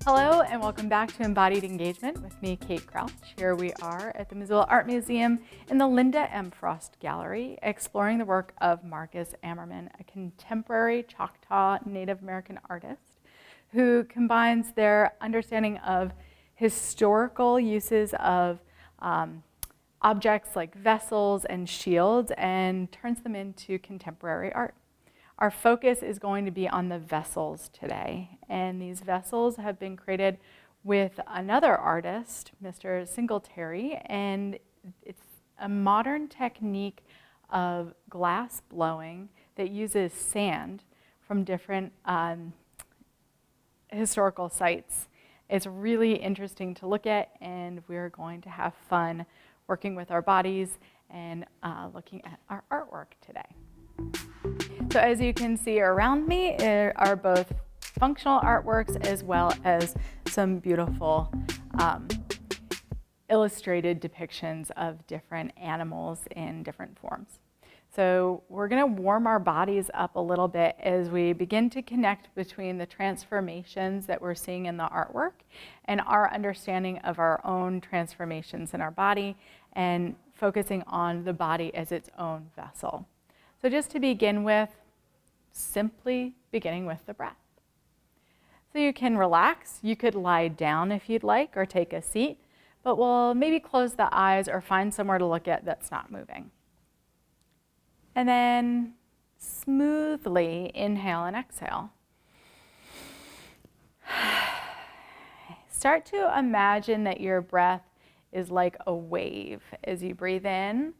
Hello and welcome back to Embodied Engagement with me, Kate Crouch. Here we are at the Missoula Art Museum in the Linda M. Frost Gallery, exploring the work of Marcus Amerman, a contemporary Choctaw Native American artist who combines their understanding of historical uses of objects like vessels and shields and turns them into contemporary art. Our focus is going to be on the vessels today, and these vessels have been created with another artist, Mr. Singletary, and it's a modern technique of glass blowing that uses sand from different historical sites. It's really interesting to look at, and we're going to have fun working with our bodies and looking at our artwork today. So as you can see around me are both functional artworks as well as some beautiful illustrated depictions of different animals in different forms. So we're going to warm our bodies up a little bit as we begin to connect between the transformations that we're seeing in the artwork and our understanding of our own transformations in our body and focusing on the body as its own vessel. So just to begin with, simply beginning with the breath. So you can relax. You could lie down if you'd like or take a seat, but we'll maybe close the eyes or find somewhere to look at that's not moving. And then smoothly inhale and exhale. Start to imagine that your breath is like a wave. As you breathe in,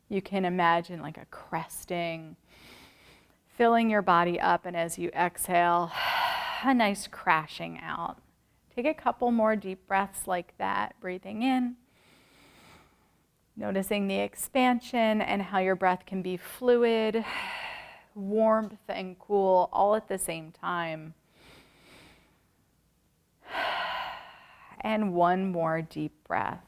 you can imagine like a cresting, filling your body up, and as you exhale, a nice crashing out. Take a couple more deep breaths like that, breathing in, noticing the expansion and how your breath can be fluid, warmth and cool all at the same time. And one more deep breath.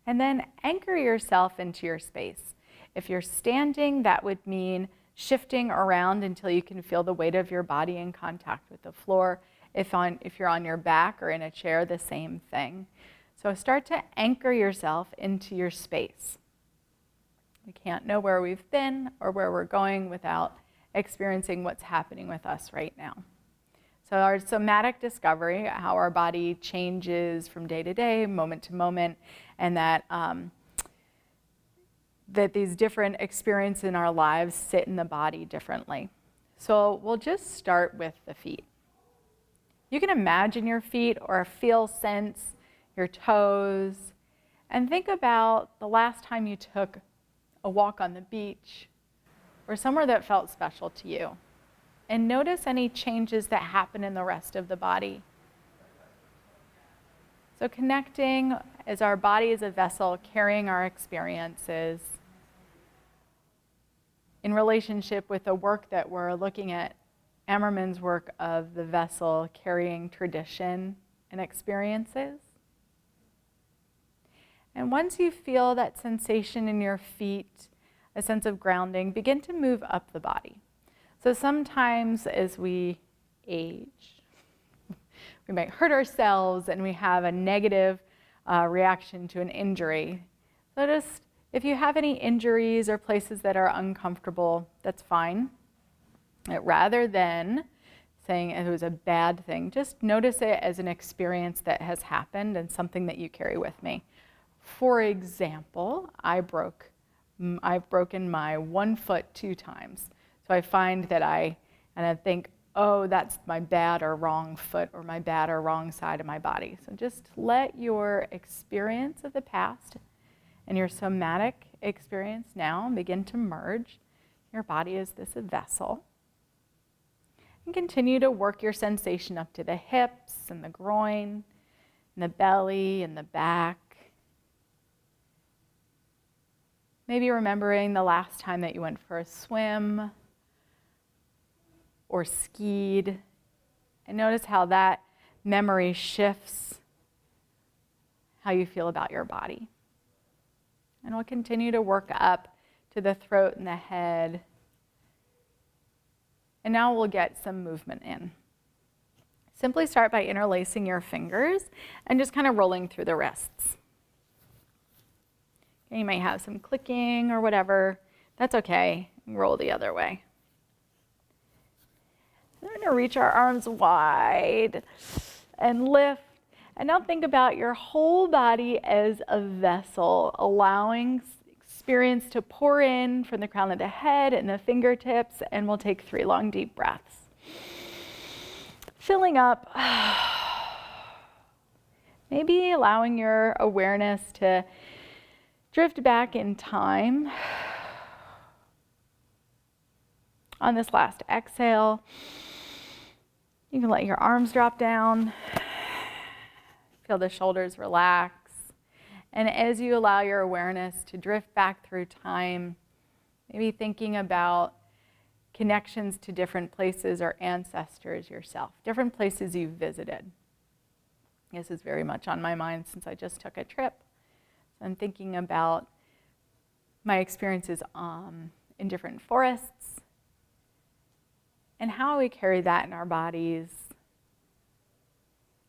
And then anchor yourself into your space. If you're standing, that would mean shifting around until you can feel the weight of your body in contact with the floor. If you're on your back or in a chair, the same thing. So start to anchor yourself into your space. We can't know where we've been or where we're going without experiencing what's happening with us right now. So our somatic discovery, how our body changes from day to day, moment to moment, and that these different experiences in our lives sit in the body differently. So we'll just start with the feet. You can imagine your feet or feel, sense your toes, and think about the last time you took a walk on the beach or somewhere that felt special to you. And notice any changes that happen in the rest of the body. So connecting as our body is a vessel carrying our experiences in relationship with the work that we're looking at, Amerman's work of the vessel carrying tradition and experiences. And once you feel that sensation in your feet, a sense of grounding, begin to move up the body. So sometimes as we age, we might hurt ourselves and we have a negative reaction to an injury. So just, if you have any injuries or places that are uncomfortable, that's fine. Rather than saying it was a bad thing, just notice it as an experience that has happened and something that you carry with me. For example, I've broken my one foot 2 times. So I find that I think, oh, that's my bad or wrong foot or my bad or wrong side of my body. So just let your experience of the past and your somatic experience now begin to merge. Your body is this a vessel. And continue to work your sensation up to the hips and the groin and the belly and the back. Maybe remembering the last time that you went for a swim or skied, and notice how that memory shifts how you feel about your body. And we'll continue to work up to the throat and the head, And now we'll get some movement in. Simply start by interlacing your fingers and just kind of rolling through the wrists. You might have some clicking or whatever. That's okay. Roll the other way. We're going to reach our arms wide and lift. And now think about your whole body as a vessel, allowing experience to pour in from the crown of the head and the fingertips. And we'll take 3 long, deep breaths. Filling up. Maybe allowing your awareness to drift back in time. On this last exhale, you can let your arms drop down. Feel the shoulders relax. And as you allow your awareness to drift back through time, maybe thinking about connections to different places or ancestors yourself, different places you've visited. This is very much on my mind since I just took a trip. So I'm thinking about my experiences in different forests and how we carry that in our bodies.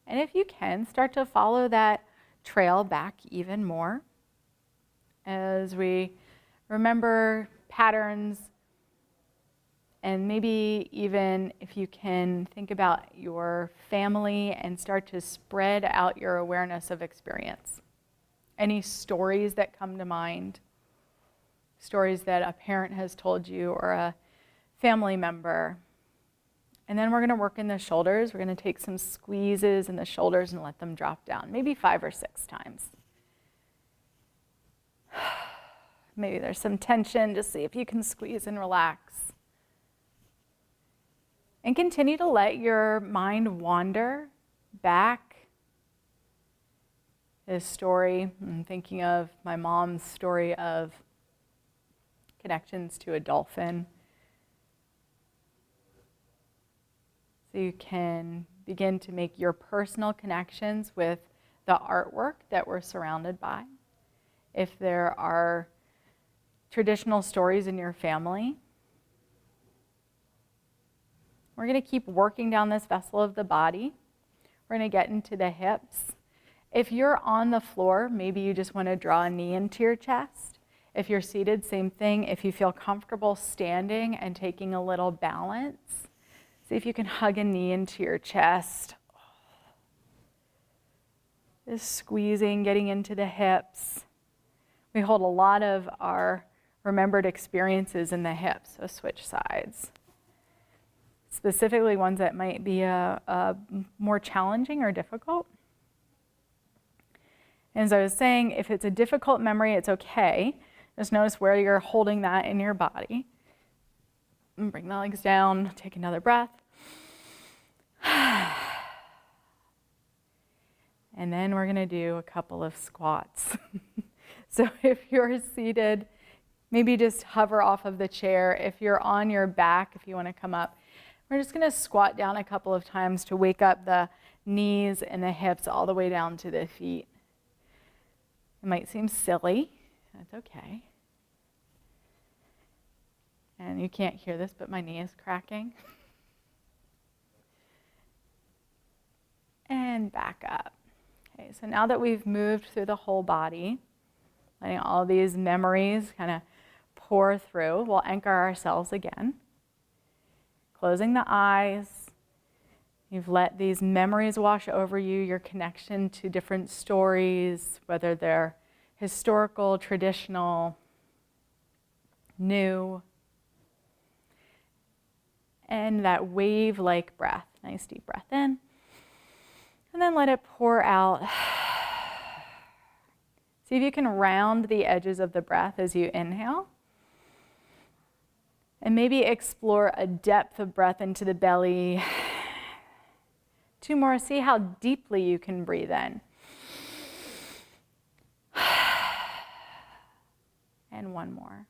And if you can, start to follow that trail back even more as we remember patterns, and maybe even if you can think about your family and start to spread out your awareness of experience. Any stories that come to mind, stories that a parent has told you or a family member. And then we're going to work in the shoulders. We're going to take some squeezes in the shoulders and let them drop down, maybe 5 or 6 times. Maybe there's some tension. Just see if you can squeeze and relax. And continue to let your mind wander back. This story, I'm thinking of my mom's story of connections to a dolphin. So you can begin to make your personal connections with the artwork that we're surrounded by. If there are traditional stories in your family, we're going to keep working down this vessel of the body. We're going to get into the hips. If you're on the floor, maybe you just want to draw a knee into your chest. If you're seated, same thing. If you feel comfortable standing and taking a little balance, see if you can hug a knee into your chest. Just squeezing, getting into the hips. We hold a lot of our remembered experiences in the hips, so switch sides. Specifically ones that might be more challenging or difficult. And as I was saying, if it's a difficult memory, it's okay. Just notice where you're holding that in your body. And bring the legs down, take another breath. And then we're going to do a couple of squats. So if you're seated, maybe just hover off of the chair. If you're on your back, if you want to come up, we're just going to squat down a couple of times to wake up the knees and the hips all the way down to the feet. It might seem silly. That's okay. And you can't hear this, but my knee is cracking. And back up. Okay, so now that we've moved through the whole body, letting all these memories kind of pour through, we'll anchor ourselves again. Closing the eyes. You've let these memories wash over you, your connection to different stories, whether they're historical, traditional, new. And that wave-like breath. Nice deep breath in. And then let it pour out. See if you can round the edges of the breath as you inhale. And maybe explore a depth of breath into the belly. 2 more. See how deeply you can breathe in. And 1 more.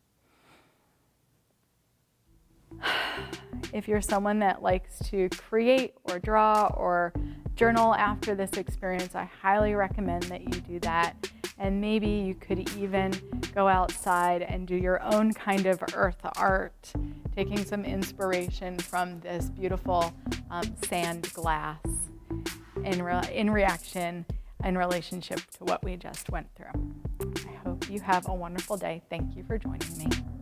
If you're someone that likes to create or draw or journal after this experience, I highly recommend that you do that. And maybe you could even go outside and do your own kind of earth art, taking some inspiration from this beautiful sand glass in reaction in relationship to what we just went through. I hope you have a wonderful day. Thank you for joining me.